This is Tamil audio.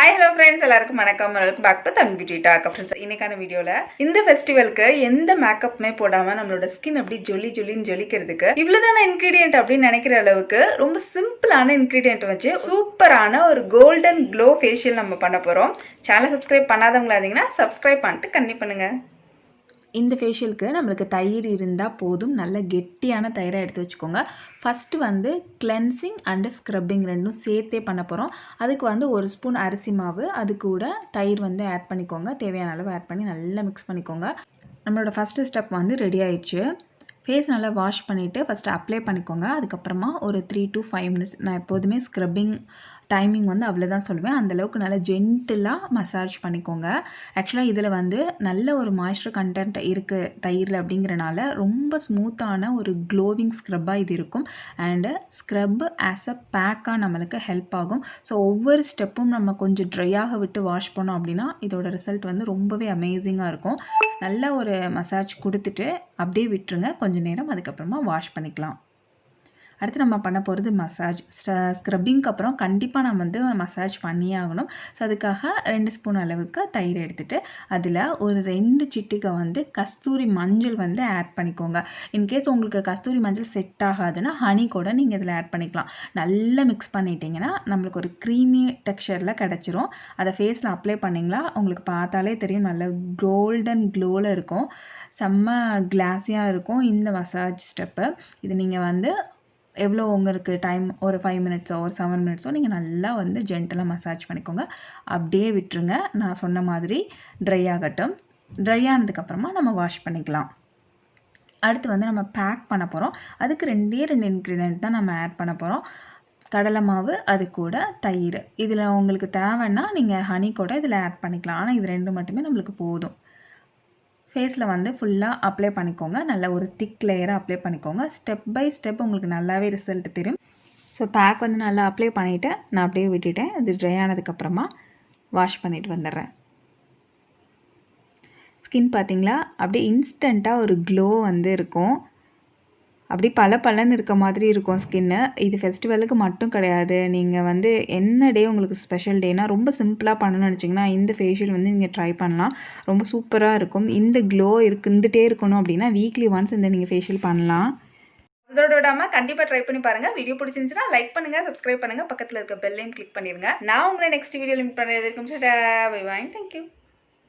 Hi hello friends, எல்லாருக்கும் வணக்கம். Welcome back to the beauty talk. Friends, இன்னைக்கான வீடியோல இந்த ஃபெஸ்டிவலுக்கு எந்த மேக்கப்புமே போடாம நம்மளோட ஸ்கின் அப்படி ஜொலின்னு ஜொலிக்கிறதுக்கு இவ்வளவுதான இன்கிரிடியன்ட் அப்படின்னு நினைக்கிற அளவுக்கு ரொம்ப சிம்பிளான இன்கிரிடியன்ட் வச்சு சூப்பரான ஒரு கோல்டன் க்ளோ ஃபேஷியல் நம்ம பண்ண போறோம். சேனலை சப்ஸ்கிரைப் பண்ணாதவங்களா இருந்தீங்கன்னா சப்ஸ்கிரைப் பண்ணிட்டு கண்டிப்பா பண்ணுங்க. இந்த ஃபேஷியலுக்கு நம்மளுக்கு தயிர் இருந்தால் போதும். நல்ல கெட்டியான தயிரை எடுத்து வச்சுக்கோங்க. ஃபஸ்ட்டு வந்து கிளென்சிங் அண்டு ஸ்க்ரப்பிங் ரெண்டும் சேர்த்தே பண்ண போகிறோம். அதுக்கு வந்து 1 ஸ்பூன் அரிசி மாவு, அது கூட தயிர் வந்து ஆட் பண்ணிக்கோங்க. தேவையான அளவு ஆட் பண்ணி நல்லா மிக்ஸ் பண்ணிக்கோங்க. நம்மளோட ஃபஸ்ட்டு ஸ்டெப் வந்து ரெடி ஆயிடுச்சு. ஃபேஸ் நல்லா வாஷ் பண்ணிவிட்டு ஃபஸ்ட்டு அப்ளை பண்ணிக்கோங்க. அதுக்கப்புறமா ஒரு 3 to 5 மினிட்ஸ், நான் எப்போதுமே ஸ்க்ரப்பிங் டைமிங் வந்து அவ்வளோதான் சொல்லுவேன். அந்தளவுக்கு நல்லா ஜென்டிலாக மசாஜ் பண்ணிக்கோங்க. ஆக்சுவலாக இதில் வந்து நல்ல ஒரு மாய்ஸ்சர் கண்டென்ட் இருக்குது தயிரில் அப்படிங்கிறனால ரொம்ப ஸ்மூத்தான ஒரு க்ளோவிங் ஸ்க்ரப்பாக இது இருக்கும். அண்டு ஸ்க்ரப் ஆஸ் அ பேக்காக நம்மளுக்கு ஹெல்ப் ஆகும். ஸோ ஒவ்வொரு ஸ்டெப்பும் நம்ம கொஞ்சம் ட்ரையாக விட்டு வாஷ் பண்ணோம் அப்படின்னா இதோட ரிசல்ட் வந்து ரொம்பவே அமேசிங்காக இருக்கும். நல்ல ஒரு மசாஜ் கொடுத்துட்டு அப்படியே விட்டுருங்க கொஞ்சம் நேரம். அதுக்கப்புறமா வாஷ் பண்ணிக்கலாம். அடுத்து நம்ம பண்ண போகிறது மசாஜ். ஸ்க்ரப்பிங்க்கு அப்புறம் கண்டிப்பாக நம்ம வந்து மசாஜ் பண்ணியே ஆகணும். ஸோ அதுக்காக 2 ஸ்பூன் அளவுக்கு தயிர் எடுத்துகிட்டு அதில் ஒரு 2 சிட்டிகை வந்து கஸ்தூரி மஞ்சள் வந்து ஆட் பண்ணிக்கோங்க. இன்கேஸ் உங்களுக்கு கஸ்தூரி மஞ்சள் செட் ஆகாதுன்னா ஹனி கூட நீங்கள் இதில் ஆட் பண்ணிக்கலாம். நல்லா மிக்ஸ் பண்ணிட்டீங்கன்னா நம்மளுக்கு ஒரு க்ரீமி டெக்ஸ்சரில் கிடச்சிரும். அதை ஃபேஸில் அப்ளை பண்ணிங்களா உங்களுக்கு பார்த்தாலே தெரியும், நல்ல கோல்டன் க்ளோவில் இருக்கும். செம்ம கிளாஸியாக இருக்கும் இந்த மசாஜ் ஸ்டெப்பு. இது நீங்கள் வந்து எவ்வளோ உங்களுக்கு டைம், ஒரு 5 மினிட்ஸோ ஒரு 7 மினிட்ஸோ நீங்கள் நல்லா வந்து ஜென்டலாக மசாஜ் பண்ணிக்கோங்க. அப்படியே விட்டுருங்க. நான் சொன்ன மாதிரி ட்ரை ஆகட்டும். ட்ரை ஆனதுக்கப்புறமா நம்ம வாஷ் பண்ணிக்கலாம். அடுத்து வந்து நம்ம பேக் பண்ண போகிறோம். அதுக்கு 2 இன்க்ரீடியன்ட் தான் நம்ம ஆட் பண்ண போகிறோம். கடலை மாவு, அது கூட தயிர். இதில் உங்களுக்கு தேவைன்னா நீங்கள் ஹனி கூட இதில் ஆட் பண்ணிக்கலாம். ஆனால் இது 2 மட்டுமே நம்மளுக்கு போதும். ஃபேஸில் வந்து ஃபுல்லாக அப்ளை பண்ணிக்கோங்க. நல்ல ஒரு திக் லேயராக அப்ளை பண்ணிக்கோங்க. ஸ்டெப் பை ஸ்டெப் உங்களுக்கு நல்லாவே ரிசல்ட் தெரியும். ஸோ பேக் வந்து நல்லா அப்ளை பண்ணிவிட்டு நான் அப்படியே விட்டுட்டேன். அது ட்ரை ஆனதுக்கப்புறமா வாஷ் பண்ணிவிட்டு வந்துடுறேன். ஸ்கின் பார்த்திங்களா அப்படியே இன்ஸ்டண்ட்டாக ஒரு க்ளோ வந்து இருக்கும். அப்படி பளபளன்னு இருக்க மாதிரி இருக்கும் ஸ்கின்னு. இது ஃபெஸ்டிவலுக்கு மட்டும் கிடையாது. நீங்கள் வந்து என்ன டே உங்களுக்கு ஸ்பெஷல் டேனா ரொம்ப சிம்பிளாக பண்ணணும்னு நினச்சிங்கன்னா இந்த ஃபேஷியல் வந்து நீங்கள் ட்ரை பண்ணலாம். ரொம்ப சூப்பராக இருக்கும். இந்த க்ளோ இருந்துகிட்டே இருக்கணும் அப்படின்னா வீக்லி ஒன்ஸ் இந்த நீங்கள் ஃபேஷியல் பண்ணலாம். அதோட விடாமல் கண்டிப்பாக ட்ரை பண்ணி பாருங்கள். வீடியோ பிடிச்சிருந்துச்சுன்னா லைக் பண்ணுங்கள், சப்ஸ்கிரைப் பண்ணுங்கள், பக்கத்தில் இருக்க பெல்லையும் கிளிக் பண்ணிடுங்க. நான் உங்களை நெக்ஸ்ட் வீடியோவில் மீட் பண்ணுறது இருக்கும். Bye bye. தேங்க்யூ.